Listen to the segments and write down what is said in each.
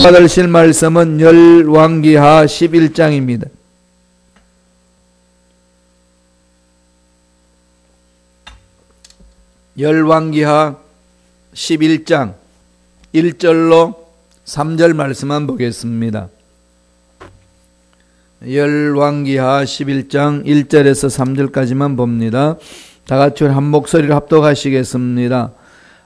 받으실 말씀은 열왕기하 11장입니다. 열왕기하 11장 1절로 3절 말씀만 보겠습니다. 열왕기하 11장 1절에서 3절까지만 봅니다. 다 같이 한 목소리로 합독하시겠습니다.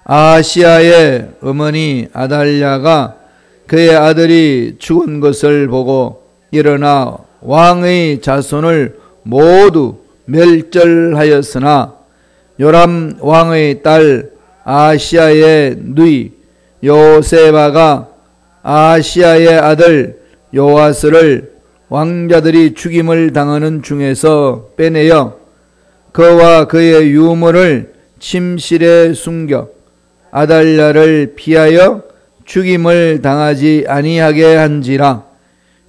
아하시야의 어머니 아달랴가 그의 아들이 죽은 것을 보고 일어나 왕의 자손을 모두 멸절하였으나 요람 왕의 딸 아하시야의 누이 요세바가 아하시야의 아들 요아스를 왕자들이 죽임을 당하는 중에서 빼내어 그와 그의 유물을 침실에 숨겨 아달랴를 피하여 죽임을 당하지 아니하게 한지라.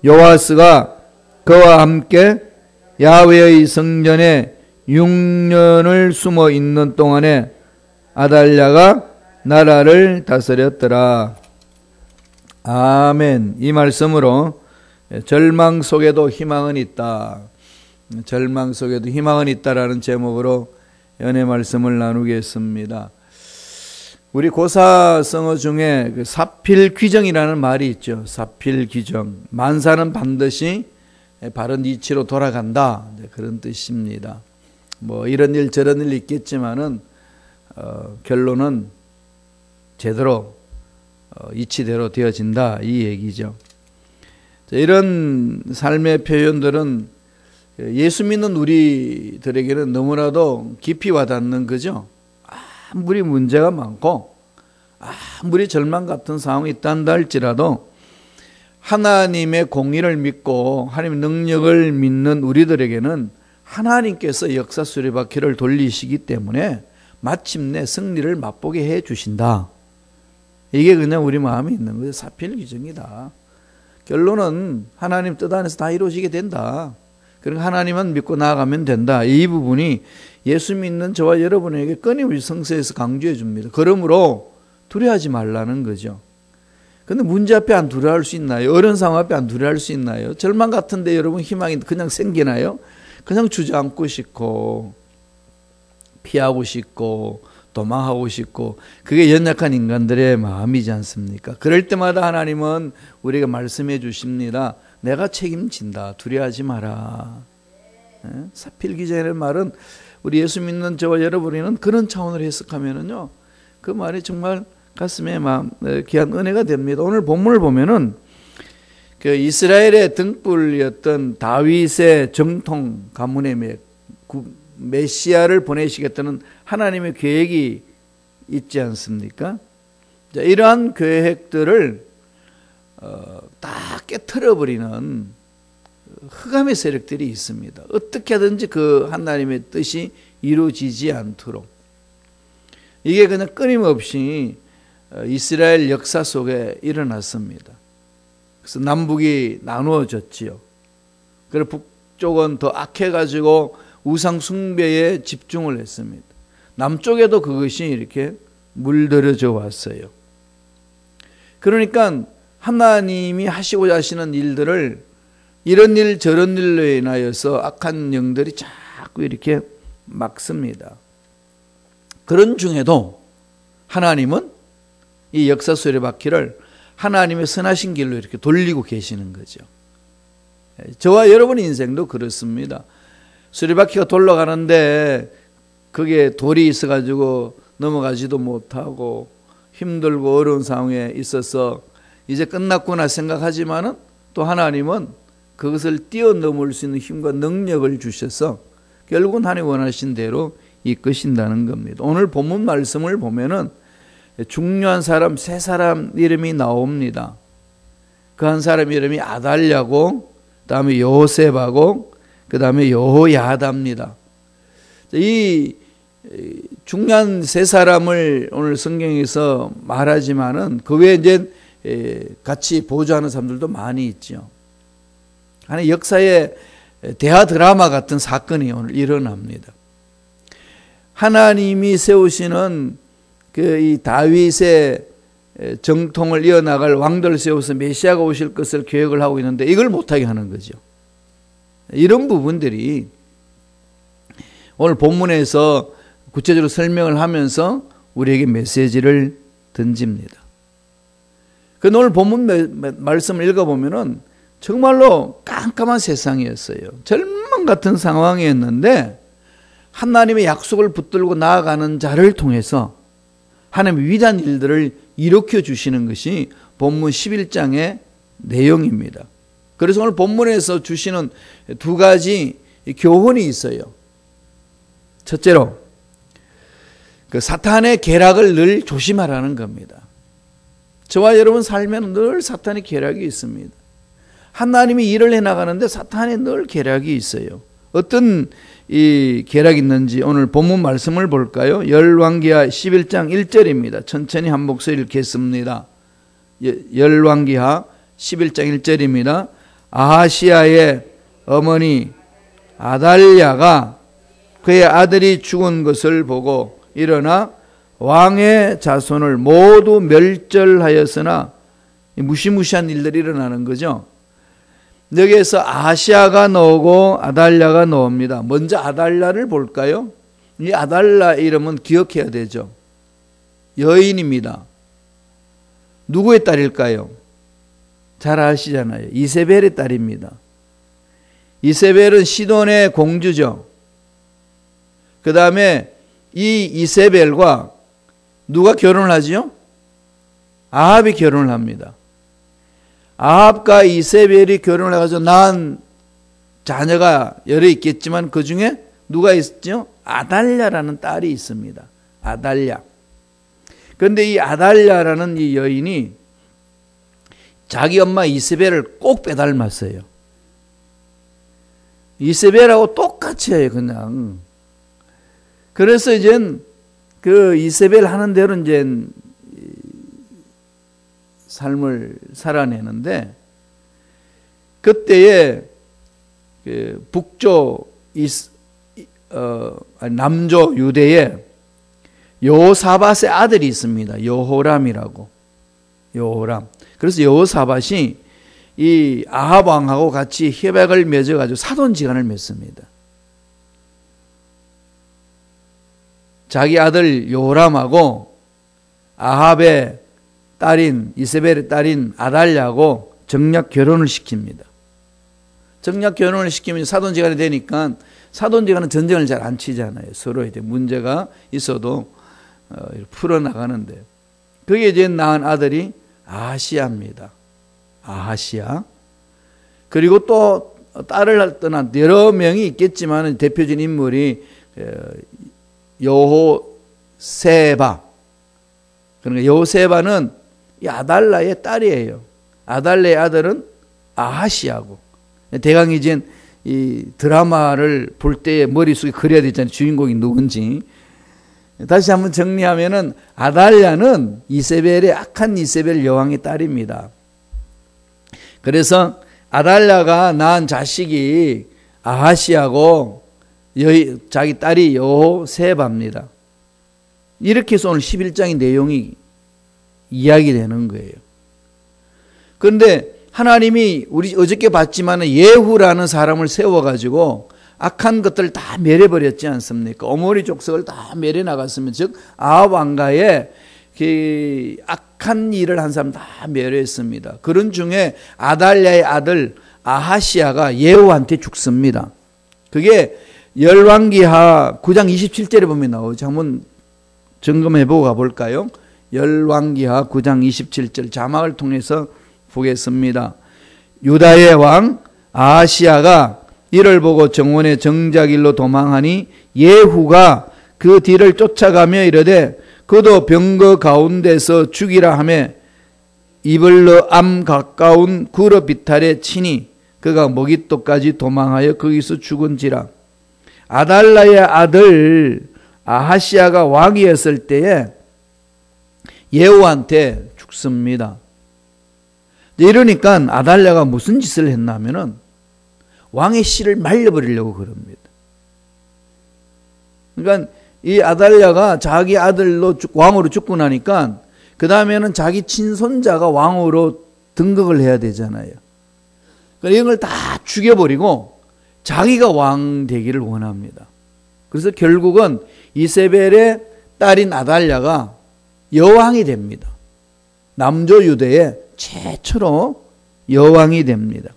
요아스가 그와 함께 야훼의 성전에 6년을 숨어 있는 동안에 아달랴가 나라를 다스렸더라. 아멘. 이 말씀으로 절망 속에도 희망은 있다. 절망 속에도 희망은 있다라는 제목으로 연애 말씀을 나누겠습니다. 우리 고사성어 중에 사필귀정이라는 말이 있죠. 사필귀정. 만사는 반드시 바른 이치로 돌아간다. 그런 뜻입니다. 뭐 이런 일 저런 일 있겠지만은 결론은 제대로 이치대로 되어진다 이 얘기죠. 이런 삶의 표현들은 예수 믿는 우리들에게는 너무나도 깊이 와닿는 거죠. 아무리 문제가 많고 아무리 절망 같은 상황이 있단다 할지라도 하나님의 공의를 믿고 하나님의 능력을 믿는 우리들에게는 하나님께서 역사 수레바퀴를 돌리시기 때문에 마침내 승리를 맛보게 해 주신다. 이게 그냥 우리 마음에 있는 거예요. 사필귀정이다. 결론은 하나님 뜻 안에서 다 이루어지게 된다. 그러니까 하나님만 믿고 나아가면 된다. 이 부분이 예수 믿는 저와 여러분에게 끊임없이 성서에서 강조해 줍니다. 그러므로 두려워하지 말라는 거죠. 근데 문제 앞에 안 두려워할 수 있나요? 어려운 상황 앞에 안 두려워할 수 있나요? 절망 같은데 여러분 희망이 그냥 생기나요? 그냥 주저앉고 싶고 피하고 싶고 도망하고 싶고 그게 연약한 인간들의 마음이지 않습니까? 그럴 때마다 하나님은 우리가 말씀해 주십니다. 내가 책임진다. 두려워하지 마라. 사필귀정이라는 말은 우리 예수 믿는 저와 여러분에는 그런 차원으로 해석하면은요, 그 말이 정말 가슴에 귀한 은혜가 됩니다. 오늘 본문을 보면은 그 이스라엘의 등불이었던 다윗의 정통 가문의 메시아를 보내시겠다는 하나님의 계획이 있지 않습니까? 이러한 계획들을 다 깨트려버리는 흑암의 세력들이 있습니다. 어떻게 하든지 그 하나님의 뜻이 이루어지지 않도록. 이게 그냥 끊임없이 이스라엘 역사 속에 일어났습니다. 그래서 남북이 나누어졌지요. 그리고 북쪽은 더 악해가지고 우상 숭배에 집중을 했습니다. 남쪽에도 그것이 이렇게 물들여져 왔어요. 그러니까 하나님이 하시고자 하시는 일들을 이런 일 저런 일로 인하여서 악한 영들이 자꾸 이렇게 막습니다. 그런 중에도 하나님은 이 역사 수레바퀴를 하나님의 선하신 길로 이렇게 돌리고 계시는 거죠. 저와 여러분의 인생도 그렇습니다. 수레바퀴가 돌아가는데 그게 돌이 있어가지고 넘어가지도 못하고 힘들고 어려운 상황에 있어서 이제 끝났구나 생각하지만은 또 하나님은 그것을 뛰어넘을 수 있는 힘과 능력을 주셔서 결국은 하나님 원하신 대로 이끄신다는 겁니다. 오늘 본문 말씀을 보면은 중요한 사람 세 사람 이름이 나옵니다. 그 한 사람 이름이 아달랴고, 그 다음에 요셉하고, 그 다음에 여호야다입니다. 이 중요한 세 사람을 오늘 성경에서 말하지만은 그 외에 이제 같이 보조하는 사람들도 많이 있죠. 하나의 역사의 대하 드라마 같은 사건이 오늘 일어납니다. 하나님이 세우시는 그 이 다윗의 정통을 이어나갈 왕들을 세워서 메시아가 오실 것을 계획을 하고 있는데 이걸 못하게 하는 거죠. 이런 부분들이 오늘 본문에서 구체적으로 설명을 하면서 우리에게 메시지를 던집니다. 그 오늘 본문 말씀을 읽어보면은 정말로 깜깜한 세상이었어요. 절망 같은 상황이었는데 하나님의 약속을 붙들고 나아가는 자를 통해서 하나님의 위대한 일들을 일으켜 주시는 것이 본문 11장의 내용입니다. 그래서 오늘 본문에서 주시는 두 가지 교훈이 있어요. 첫째로 그 사탄의 계략을 늘 조심하라는 겁니다. 저와 여러분 삶에는 늘 사탄의 계략이 있습니다. 하나님이 일을 해나가는데 사탄의 늘 계략이 있어요. 어떤 이 계략이 있는지 오늘 본문 말씀을 볼까요? 열왕기하 11장 1절입니다. 천천히 한 목소리 읽겠습니다. 열왕기하 11장 1절입니다. 아하시아의 어머니 아달랴가 그의 아들이 죽은 것을 보고 일어나 왕의 자손을 모두 멸절하였으나 무시무시한 일들이 일어나는 거죠. 여기에서 아하시아가 나오고 아달랴가 나옵니다. 먼저 아달랴를 볼까요? 이 아달랴 이름은 기억해야 되죠. 여인입니다. 누구의 딸일까요? 잘 아시잖아요. 이세벨의 딸입니다. 이세벨은 시돈의 공주죠. 그 다음에 이 이세벨과 누가 결혼을 하죠? 아합이 결혼을 합니다. 아합과 이세벨이 결혼을 해가지고 낳은 자녀가 여러 있겠지만 그 중에 누가 있죠? 아달랴라는 딸이 있습니다. 아달랴. 그런데 이 아달랴라는 이 여인이 자기 엄마 이세벨을 꼭 빼닮았어요. 이세벨하고 똑같이 해요, 그냥. 그래서 이제 그 이세벨 하는 대로 이제 삶을 살아내는데 그때에 그 남조 유대에 여호사밧의 아들이 있습니다. 여호람이라고. 여호람. 그래서 여호사밧이 이 아합 왕하고 같이 협약을 맺어가지고 사돈지간을 맺습니다. 자기 아들 여호람하고 아합의 딸인 이세벨의 딸인 아달랴하고 정략 결혼을 시킵니다. 정략 결혼을 시키면 사돈지간이 되니까 사돈지간은 전쟁을 잘 안 치잖아요. 서로에 대해 문제가 있어도 풀어나가는데 그게 이제 낳은 아들이 아하시아입니다. 아하시아. 그리고 또 딸을 떠난 여러 명이 있겠지만 대표적인 인물이 여호세바. 그러니까 여호세바는 이 아달랴의 딸이에요. 아달랴의 아들은 아하시아고. 대강 이제 이 드라마를 볼 때 머릿속에 그려야 되잖아요. 주인공이 누군지. 다시 한번 정리하면은 아달랴는 이세벨의 악한 이세벨 여왕의 딸입니다. 그래서 아달랴가 낳은 자식이 아하시아고 자기 딸이 여호세바입니다. 이렇게 해서 오늘 11장의 내용이 이야기되는 거예요. 그런데 하나님이 우리 어저께 봤지만 예후라는 사람을 세워가지고 악한 것들을 다 멸해버렸지 않습니까? 오므리 족속을 다 멸해나갔으면 즉 아합 왕가의 그 악한 일을 한 사람 다 멸했습니다. 그런 중에 아달랴의 아들 아하시아가 예후한테 죽습니다. 그게 열왕기하 9장 27절에 보면 나오죠. 한번 점검해보고 가볼까요? 열왕기하 9장 27절 자막을 통해서 보겠습니다. 유다의 왕 아하시아가 이를 보고 정원의 정작일로 도망하니 예후가 그 뒤를 쫓아가며 이르되 그도 병거 가운데서 죽이라 하며 이블러 암 가까운 구러 비탈에 치니 그가 머깃도까지 도망하여 거기서 죽은지라. 아달랴의 아들 아하시아가 왕이었을 때에 예후한테 죽습니다. 이러니까 아달랴가 무슨 짓을 했냐면은 왕의 씨를 말려버리려고 그럽니다. 그러니까 이 아달랴가 자기 아들로 왕으로 죽고 나니까 그 다음에는 자기 친손자가 왕으로 등극을 해야 되잖아요. 그러니까 이런 걸 다 죽여버리고 자기가 왕 되기를 원합니다. 그래서 결국은 이세벨의 딸인 아달랴가 여왕이 됩니다. 남조 유대의 최초로 여왕이 됩니다.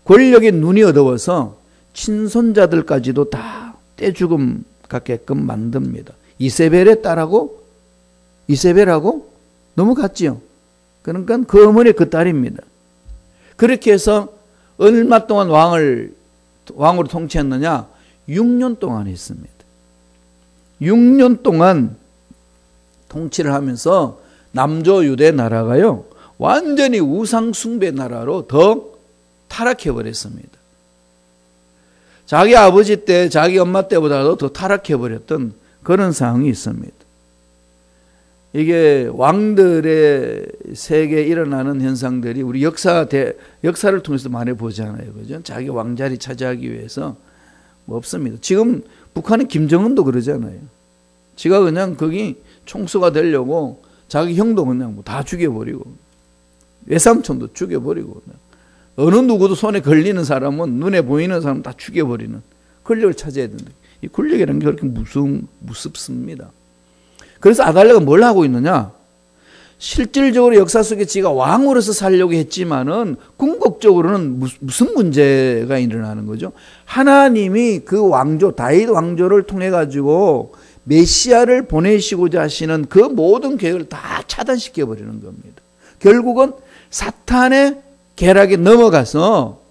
권력에 눈이 어두워서 친손자들까지도 다 떼죽음 갖게끔 만듭니다. 이세벨의 딸하고 이세벨하고 너무 같지요. 그러니까 그 어머니 그 딸입니다. 그렇게 해서 얼마 동안 왕으로 통치했느냐? 6년 동안 했습니다. 6년 동안 통치를 하면서 남조 유대 나라가요, 완전히 우상 숭배 나라로 더 타락해 버렸습니다. 자기 아버지 때, 자기 엄마 때보다도 더 타락해 버렸던 그런 상황이 있습니다. 이게 왕들의 세계에 일어나는 현상들이 우리 역사를 통해서 많이 보잖아요. 그죠? 자기 왕자리 차지하기 위해서 뭐 없습니다. 지금 북한의 김정은도 그러잖아요. 지가 그냥 거기 총수가 되려고 자기 형도 그냥 뭐 다 죽여버리고, 외삼촌도 죽여버리고, 어느 누구도 손에 걸리는 사람은, 눈에 보이는 사람 다 죽여버리는 권력을 차지해야 된다. 이 권력이라는 게 그렇게 무섭습니다. 그래서 아달랴가 뭘 하고 있느냐? 실질적으로 역사 속에 지가 왕으로서 살려고 했지만은 궁극적으로는 무슨 문제가 일어나는 거죠? 하나님이 그 왕조, 다윗 왕조를 통해 가지고 메시아를 보내시고자 하시는 그 모든 계획을 다 차단시켜 버리는 겁니다. 결국은 사탄의 계략에 넘어가서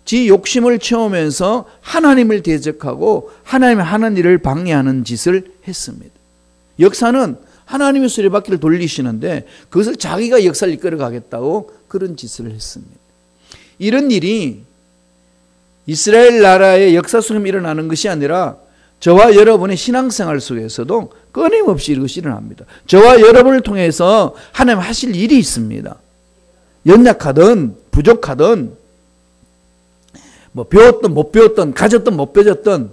지 욕심을 채우면서 하나님을 대적하고 하나님의 하는 일을 방해하는 짓을 했습니다. 역사는 하나님의 수레바퀴를 돌리시는데 그것을 자기가 역사를 이끌어 가겠다고 그런 짓을 했습니다. 이런 일이 이스라엘 나라의 역사 속에 일어나는 것이 아니라 저와 여러분의 신앙생활 속에서도 끊임없이 이것이 일어납니다. 저와 여러분을 통해서 하나님 하실 일이 있습니다. 연약하든 부족하든 뭐 배웠든 못 배웠든 가졌든 못 가졌든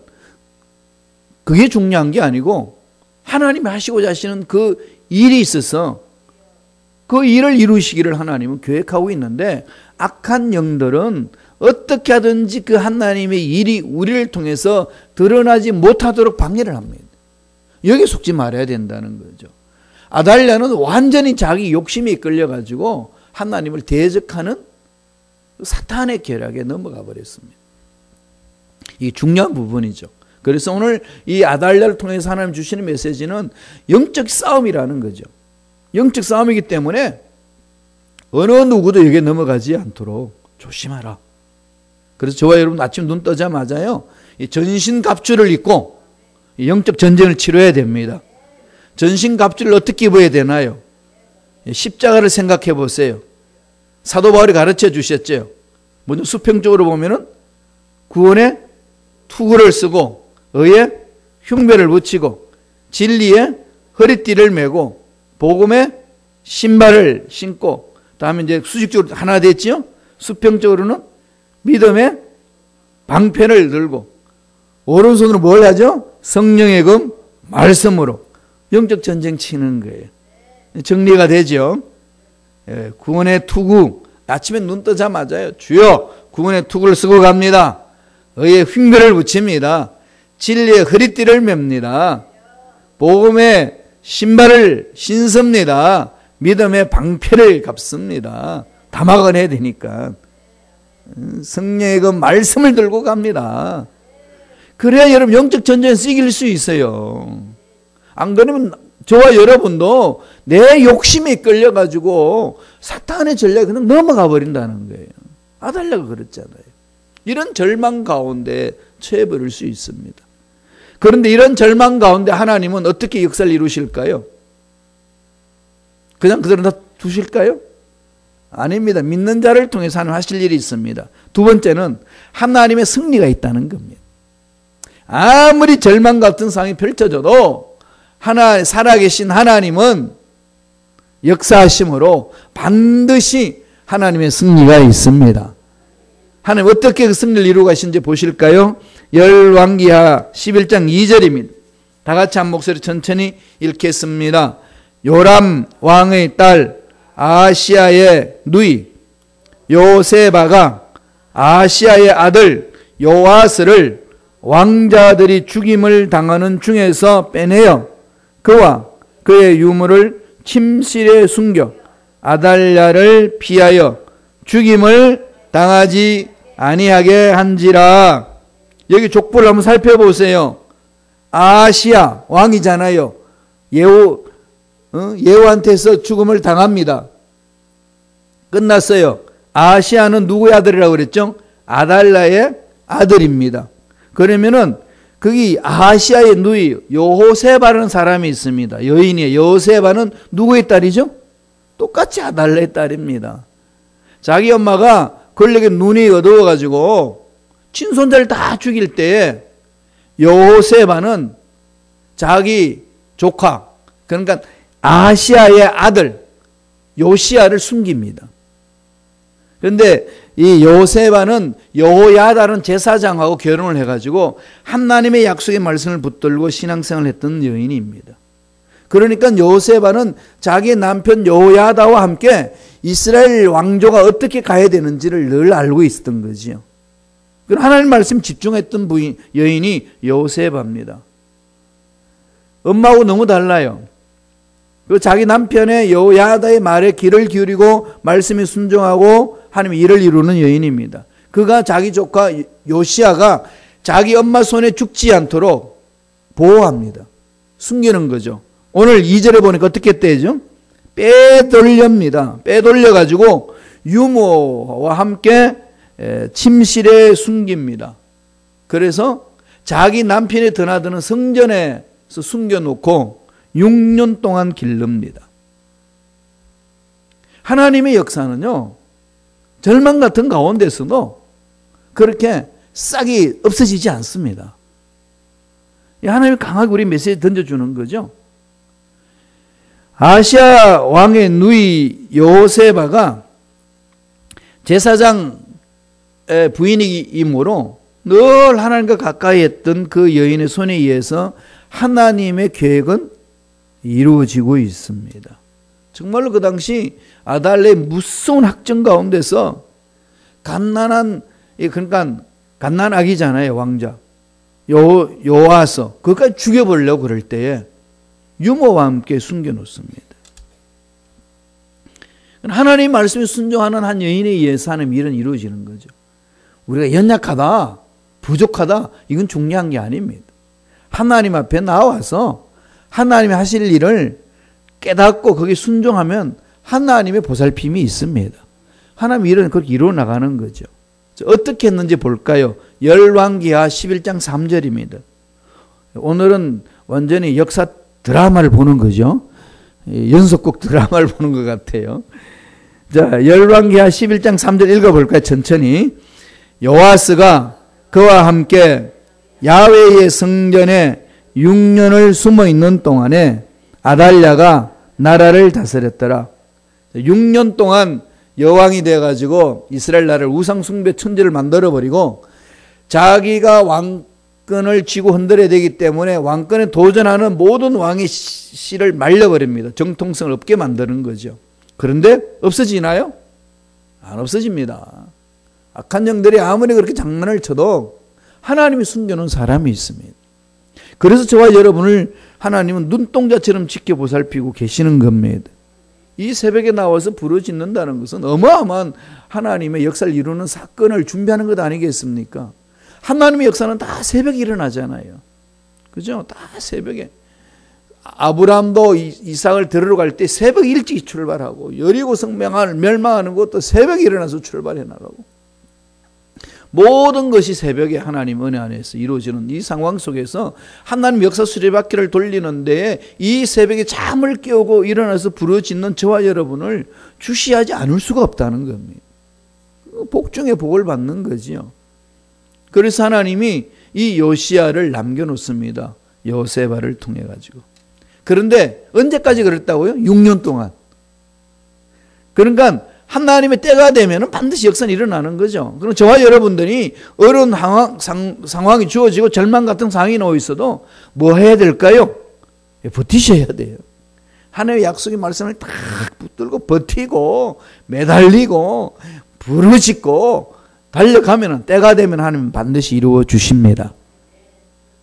그게 중요한 게 아니고 하나님이 하시고자 하시는 그 일이 있어서 그 일을 이루시기를 하나님은 계획하고 있는데 악한 영들은 어떻게 하든지 그 하나님의 일이 우리를 통해서 드러나지 못하도록 방해를 합니다. 여기에 속지 말아야 된다는 거죠. 아달랴는 완전히 자기 욕심에 이끌려가지고 하나님을 대적하는 사탄의 계략에 넘어가 버렸습니다. 이게 중요한 부분이죠. 그래서 오늘 이 아달랴를 통해서 하나님 주시는 메시지는 영적 싸움이라는 거죠. 영적 싸움이기 때문에 어느 누구도 여기에 넘어가지 않도록 조심하라. 그래서 저와 여러분 아침 눈 뜨자마자요, 이 전신갑주를 입고 영적 전쟁을 치러야 됩니다. 전신갑주를 어떻게 입어야 되나요? 십자가를 생각해 보세요. 사도 바울이 가르쳐 주셨죠. 먼저 수평적으로 보면은 구원의 투구를 쓰고 의의 흉배를 붙이고 진리의 허리띠를 메고 복음의 신발을 신고, 다음에 이제 수직적으로 하나 됐지요. 수평적으로는 믿음의 방편을 들고 오른손으로 뭘 하죠? 성령의 금 말씀으로 영적 전쟁 치는 거예요. 정리가 되죠. 구원의 투구, 아침에 눈 뜨자마자요, 주여 구원의 투구를 쓰고 갑니다. 의의 흉배를 붙입니다. 진리의 허리띠를 맵니다. 복음의 신발을 신습니다. 믿음의 방패를 갚습니다. 다 막아내야 되니까 성령의 그 말씀을 들고 갑니다. 그래야 여러분 영적 전쟁에서 이길 수 있어요. 안 그러면 저와 여러분도 내 욕심에 끌려가지고 사탄의 전략에 그냥 넘어가 버린다는 거예요. 아달랴가 그랬잖아요. 이런 절망 가운데 처해버릴 수 있습니다. 그런데 이런 절망 가운데 하나님은 어떻게 역사를 이루실까요? 그냥 그대로 두실까요? 아닙니다. 믿는 자를 통해서 하나님 하실 일이 있습니다. 두 번째는 하나님의 승리가 있다는 겁니다. 아무리 절망 같은 상황이 펼쳐져도 살아계신 하나님은 역사하심으로 반드시 하나님의 승리가 있습니다. 하나님 어떻게 그 승리를 이루고 가신지 보실까요? 열왕기하 11장 2절입니다. 다 같이 한 목소리 천천히 읽겠습니다. 요람 왕의 딸 아하시야의 누이 요세바가 아하시야의 아들 요아스를 왕자들이 죽임을 당하는 중에서 빼내어 그와 그의 유물을 침실에 숨겨 아달랴를 피하여 죽임을 당하지 아니하게 한지라. 여기 족보를 한번 살펴보세요. 아하시야 왕이잖아요. 예후한테서 죽음을 당합니다. 끝났어요. 아하시야는 누구의 아들이라고 그랬죠? 아달랴의 아들입니다. 그러면은 거기 아하시야의 누이 여호세바라는 사람이 있습니다. 여인이에요. 여호세바는 누구의 딸이죠? 똑같이 아달랴의 딸입니다. 자기 엄마가 권력에 눈이 어두워가지고 친손자를 다 죽일 때에 여호세바는 자기 조카, 그러니까 아하시야의 아들 요시야를 숨깁니다. 그런데 이 요세바는 여호야다라는 제사장하고 결혼을 해가지고 하나님의 약속의 말씀을 붙들고 신앙생활을 했던 여인입니다. 그러니까 요세바는 자기 남편 여호야다와 함께 이스라엘 왕조가 어떻게 가야 되는지를 늘 알고 있었던 거지요. 그럼 하나님 말씀 집중했던 여인이 요세바입니다. 엄마하고 너무 달라요. 그 자기 남편의 여호야다의 말에 귀를 기울이고 말씀에 순종하고 하나님의 일을 이루는 여인입니다. 그가 자기 조카 요시야가 자기 엄마 손에 죽지 않도록 보호합니다. 숨기는 거죠. 오늘 2절에 보니까 어떻게 떼죠? 빼돌렵니다. 빼돌려가지고 유모와 함께 침실에 숨깁니다. 그래서 자기 남편이 드나드는 성전에서 숨겨놓고 6년 동안 기릅니다. 하나님의 역사는요, 절망 같은 가운데서도 그렇게 싹이 없어지지 않습니다. 하나님이 강하게 우리 메시지 던져주는 거죠. 아하시야 왕의 누이 여호세바가 제사장의 부인이므로 늘 하나님과 가까이 했던 그 여인의 손에 의해서 하나님의 계획은 이루어지고 있습니다. 정말로 그 당시 아달랴의 무서운 학정 가운데서 그러니까 갓난아기잖아요, 왕자. 요아서 그것까지 죽여버리려고 그럴 때에 유모와 함께 숨겨놓습니다. 하나님 말씀에 순종하는 한 여인에 의해서 하나님 일은 이루어지는 거죠. 우리가 연약하다, 부족하다, 이건 중요한 게 아닙니다. 하나님 앞에 나와서 하나님이 하실 일을 깨닫고 거기에 순종하면 하나님의 보살핌이 있습니다. 하나님 일은 그렇게 이루어 나가는 거죠. 어떻게 했는지 볼까요? 열왕기하 11장 3절입니다. 오늘은 완전히 역사 드라마를 보는 거죠. 연속곡 드라마를 보는 것 같아요. 자, 열왕기하 11장 3절 읽어볼까요? 천천히. 요아스가 그와 함께 야훼의 성전에 6년을 숨어 있는 동안에 아달랴가 나라를 다스렸더라. 6년 동안 여왕이 되어가지고 이스라엘 나라를 우상숭배 천지를 만들어버리고 자기가 왕권을 쥐고 흔들어야 되기 때문에 왕권에 도전하는 모든 왕의 씨를 말려버립니다. 정통성을 없게 만드는 거죠. 그런데 없어지나요? 안 없어집니다. 악한 영들이 아무리 그렇게 장난을 쳐도 하나님이 숨겨놓은 사람이 있습니다. 그래서 저와 여러분을 하나님은 눈동자처럼 지켜 보살피고 계시는 겁니다. 이 새벽에 나와서 부르짖는다는 것은 어마어마한 하나님의 역사를 이루는 사건을 준비하는 것 아니겠습니까? 하나님의 역사는 다 새벽에 일어나잖아요. 그죠? 다 새벽에. 아브라함도 이삭을 데리러 갈 때 새벽 일찍 출발하고 여리고성 멸망하는 것도 새벽에 일어나서 출발해 나가고 모든 것이 새벽에 하나님 은혜 안에서 이루어지는 이 상황 속에서 하나님 역사 수레바퀴를 돌리는 데에 이 새벽에 잠을 깨우고 일어나서 부르짖는 저와 여러분을 주시하지 않을 수가 없다는 겁니다. 복 중에 복을 받는 거지요. 그래서 하나님이 이 요시야를 남겨놓습니다. 요세바를 통해 가지고. 그런데 언제까지 그랬다고요? 6년 동안. 그러니까 하나님의 때가 되면 반드시 역사는 일어나는 거죠. 그럼 저와 여러분들이 어려운 상황이 주어지고 절망 같은 상황이 놓여 있어도 뭐 해야 될까요? 버티셔야 돼요. 하나님의 약속의 말씀을 딱 붙들고 버티고 매달리고 부르짖고 달려가면 때가 되면 하나님은 반드시 이루어 주십니다.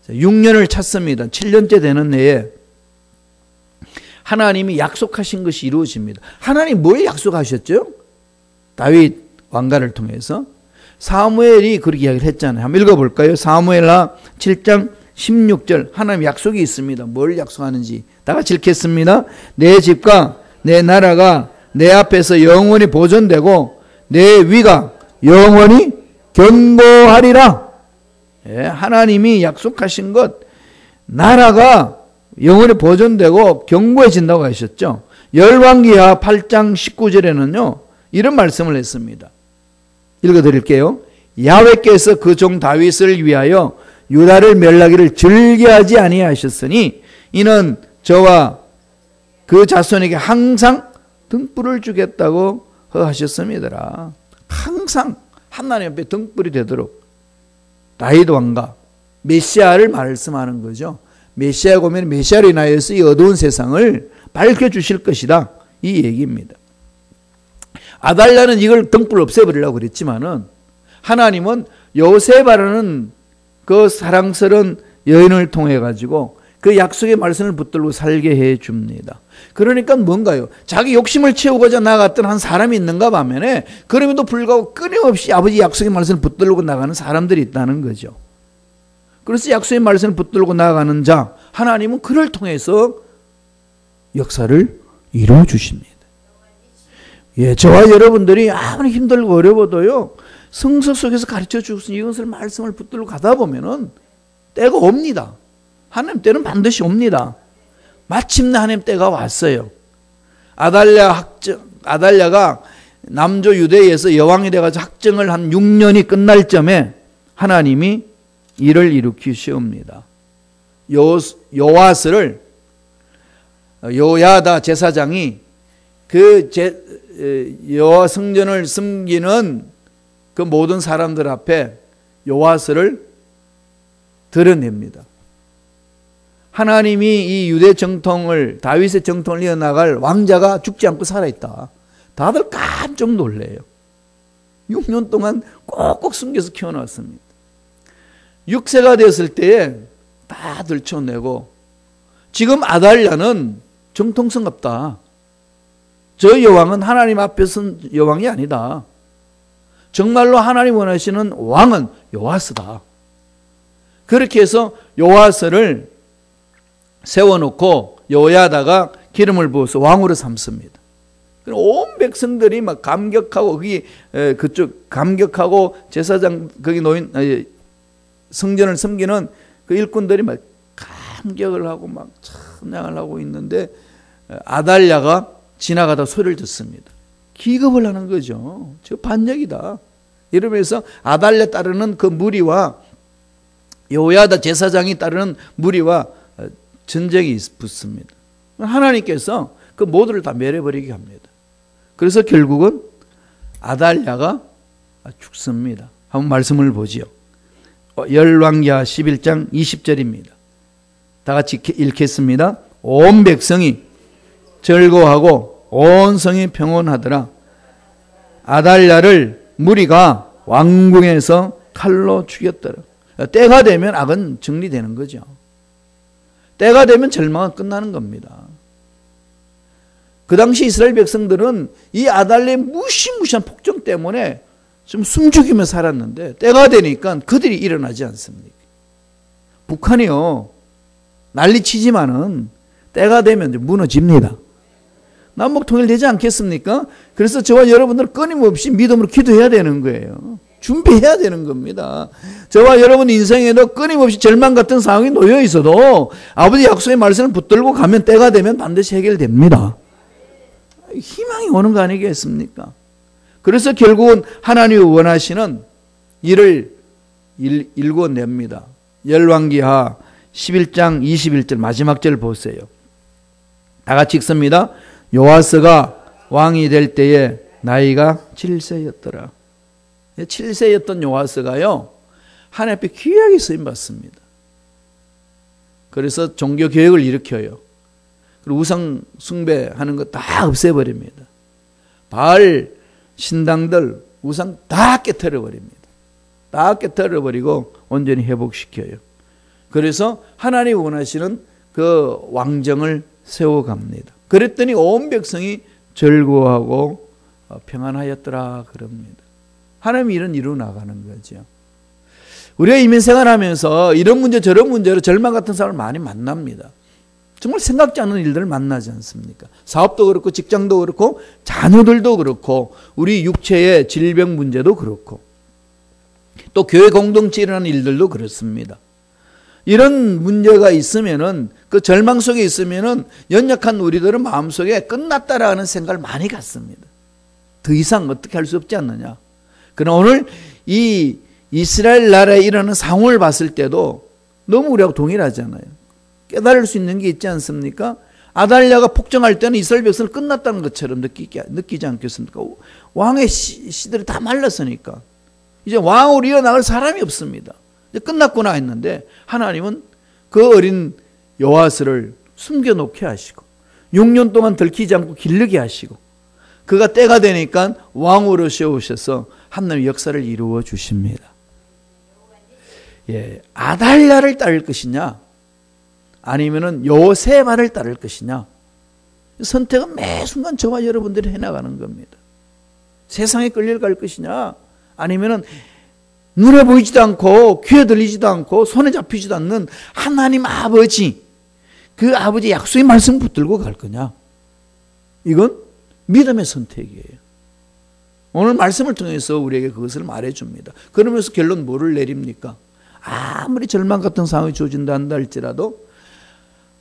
6년을 찼습니다. 7년째 되는 해에 하나님이 약속하신 것이 이루어집니다. 하나님 뭘 약속하셨죠? 다윗 왕가를 통해서 사무엘이 그렇게 이야기를 했잖아요. 한번 읽어볼까요? 사무엘하 7장 16절 하나님 약속이 있습니다. 뭘 약속하는지 다 같이 읽겠습니다. 내 집과 내 나라가 내 앞에서 영원히 보존되고 내 위가 영원히 견고하리라. 예, 하나님이 약속하신 것 나라가 영원히 보존되고 견고해진다고 하셨죠. 열왕기하 8장 19절에는요 이런 말씀을 했습니다. 읽어드릴게요. 야훼께서 그 종 다윗을 위하여 유다를 멸하기를 즐겨하지 아니하셨으니 이는 저와 그 자손에게 항상 등불을 주겠다고 하셨습니다. 항상 하나님 앞에 등불이 되도록 다윗 왕가 메시아를 말씀하는 거죠. 메시아가 오면 메시아로 인하여서 이 어두운 세상을 밝혀주실 것이다 이 얘기입니다. 아달랴는 이걸 등불 없애버리려고 그랬지만은 하나님은 요셉이라는 그 사랑스러운 여인을 통해 가지고 그 약속의 말씀을 붙들고 살게 해 줍니다. 그러니까 뭔가요? 자기 욕심을 채우고자 나갔던 한 사람이 있는가 하면은 그럼에도 불구하고 끊임없이 아버지 약속의 말씀을 붙들고 나가는 사람들이 있다는 거죠. 그래서 약속의 말씀을 붙들고 나가는 자 하나님은 그를 통해서 역사를 이루어 주십니다. 예, 저와 여러분들이 아무리 힘들고 어려워도요 성서 속에서 가르쳐 주신 이것을 말씀을 붙들고 가다 보면은 때가 옵니다. 하나님 때는 반드시 옵니다. 마침내 하나님 때가 왔어요. 아달랴가 남조 유대에서 여왕이 돼가지고 학정을 한 6년이 끝날 점에 하나님이 일을 일으키시옵니다. 요아스를 요야다 제사장이 그 여호와 성전을 섬기는 그 모든 사람들 앞에 요아스를 드러냅니다. 하나님이 이 유대 정통을 다윗의 정통을 이어나갈 왕자가 죽지 않고 살아있다. 다들 깜짝 놀래요. 6년 동안 꼭꼭 숨겨서 키워놨습니다. 6세가 되었을 때에 다 들춰내고 지금 아달랴는 정통성 없다. 저 여왕은 하나님 앞에 선 여왕이 아니다. 정말로 하나님 원하시는 왕은 요아스다. 그렇게 해서 요아스를 세워놓고 요야다가 기름을 부어서 왕으로 삼습니다. 온 백성들이 막 감격하고 거기 그쪽 감격하고 제사장 거기 놓인 성전을 섬기는 그 일꾼들이 막 감격을 하고 막 찬양을 하고 있는데 아달랴가 지나가다 소리를 듣습니다. 기겁을 하는 거죠. 저 반역이다. 이러면서 아달랴 따르는 그 무리와 요야다 제사장이 따르는 무리와 전쟁이 붙습니다. 하나님께서 그 모두를 다 멸해버리게 합니다. 그래서 결국은 아달랴가 죽습니다. 한번 말씀을 보지요. 열왕기하 11장 20절입니다. 다 같이 읽겠습니다. 온 백성이 즐거워하고 온 성이 평온하더라. 아달랴를 무리가 왕궁에서 칼로 죽였더라. 때가 되면 악은 정리되는 거죠. 때가 되면 절망은 끝나는 겁니다. 그 당시 이스라엘 백성들은 이 아달랴의 무시무시한 폭정 때문에 좀 숨죽이며 살았는데 때가 되니까 그들이 일어나지 않습니까? 북한이요 난리치지만은 때가 되면 무너집니다. 남북 통일되지 않겠습니까? 그래서 저와 여러분들은 끊임없이 믿음으로 기도해야 되는 거예요. 준비해야 되는 겁니다. 저와 여러분 인생에도 끊임없이 절망 같은 상황이 놓여 있어도 아버지 약속의 말씀을 붙들고 가면 때가 되면 반드시 해결됩니다. 희망이 오는 거 아니겠습니까? 그래서 결국은 하나님이 원하시는 일을 일궈냅니다. 열왕기하 11장 21절 마지막 절 보세요. 다 같이 읽습니다. 요아스가 왕이 될 때에 나이가 7세였더라. 7세였던 요아스가요 하나님 앞에 귀하게 쓰임받습니다. 그래서 종교개혁을 일으켜요. 그리고 우상 숭배하는 거 다 없애버립니다. 바알 신당들 우상 다 깨트려버립니다. 다 깨트려버리고 온전히 회복시켜요. 그래서 하나님이 원하시는 그 왕정을 세워갑니다. 그랬더니 온 백성이 즐거워하고 평안하였더라 그럽니다. 하나님이 이런 일로 나가는 거죠. 우리가 이민생활하면서 이런 문제 저런 문제로 절망 같은 사람을 많이 만납니다. 정말 생각지 않는 일들을 만나지 않습니까? 사업도 그렇고 직장도 그렇고 자녀들도 그렇고 우리 육체의 질병 문제도 그렇고 또 교회 공동체에 일어나는 일들도 그렇습니다. 이런 문제가 있으면은 그 절망 속에 있으면은 연약한 우리들은 마음속에 끝났다라는 생각을 많이 갖습니다. 더 이상 어떻게 할 수 없지 않느냐. 그러나 오늘 이 이스라엘 나라에 일어나는 상황을 봤을 때도 너무 우리하고 동일하잖아요. 깨달을 수 있는 게 있지 않습니까? 아달랴가 폭정할 때는 이스라엘 백성은 끝났다는 것처럼 느끼지 않겠습니까? 왕의 씨들이 다 말랐으니까 이제 왕으로 이어나갈 사람이 없습니다. 이제 끝났구나 했는데 하나님은 그 어린 요아스를 숨겨놓게 하시고 6년 동안 들키지 않고 기르게 하시고 그가 때가 되니까 왕으로 세우셔서 하나님의 역사를 이루어 주십니다. 예, 아달랴를 따를 것이냐 아니면은 요세바를 따를 것이냐 선택은 매 순간 저와 여러분들이 해나가는 겁니다. 세상에 끌려갈 것이냐 아니면은 눈에 보이지도 않고 귀에 들리지도 않고 손에 잡히지도 않는 하나님 아버지 그 아버지 약속의 말씀 붙들고 갈 거냐. 이건 믿음의 선택이에요. 오늘 말씀을 통해서 우리에게 그것을 말해줍니다. 그러면서 결론 뭐를 내립니까? 아무리 절망 같은 상황이 주어진다 한다 할지라도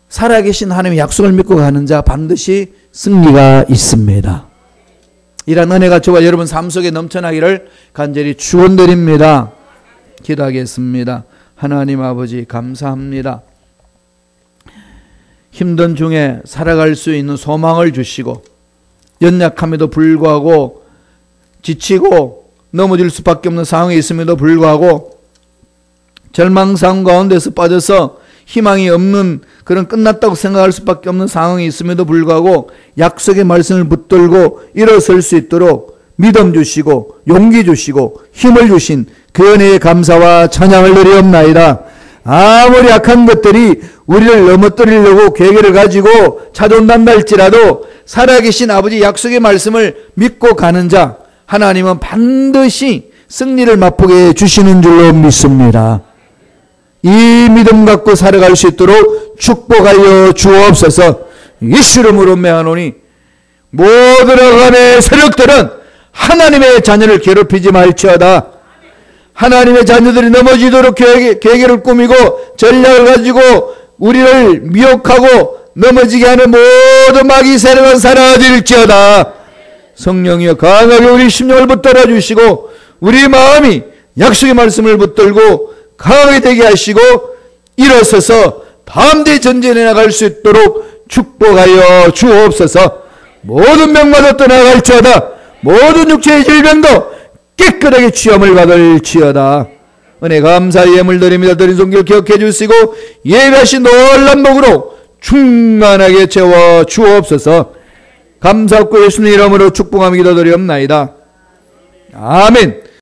살아계신 하나님의 약속을 믿고 가는 자 반드시 승리가 있습니다. 이런 은혜가 저와 여러분 삶 속에 넘쳐나기를 간절히 축원드립니다. 기도하겠습니다. 하나님 아버지 감사합니다. 힘든 중에 살아갈 수 있는 소망을 주시고 연약함에도 불구하고 지치고 넘어질 수밖에 없는 상황에 있음에도 불구하고 절망상 가운데서 빠져서 희망이 없는 그런 끝났다고 생각할 수밖에 없는 상황이 있음에도 불구하고 약속의 말씀을 붙들고 일어설 수 있도록 믿음 주시고 용기 주시고 힘을 주신 그 은혜에 감사와 찬양을 드리옵나이다. 아무리 악한 것들이 우리를 넘어뜨리려고 계획을 가지고 찾아온단다 할지라도 살아계신 아버지 약속의 말씀을 믿고 가는 자 하나님은 반드시 승리를 맛보게 해주시는 줄로 믿습니다. 이 믿음 갖고 살아갈 수 있도록 축복하여 주옵소서. 예수 이름으로 명하노니 모든 악함의 세력들은 하나님의 자녀를 괴롭히지 말지어다. 하나님의 자녀들이 넘어지도록 계획을 꾸미고 전략을 가지고 우리를 미혹하고 넘어지게 하는 모든 마귀 세력은 사라질지어다. 성령이여 강하게 우리 심령을 붙들어 주시고 우리 마음이 약속의 말씀을 붙들고 강하게 되게 하시고 일어서서 담대히 전진해 나갈 수 있도록 축복하여 주옵소서. 모든 병마다 떠나갈지어다. 모든 육체의 질병도 깨끗하게 취함을 받을지어다. 은혜 감사의 예물 드립니다. 드린 손길 기억해 주시고 예배하신 놀란 복으로 충만하게 채워 주옵소서. 감사하고 예수님 이름으로 축복하며 기도드리옵나이다. 아멘.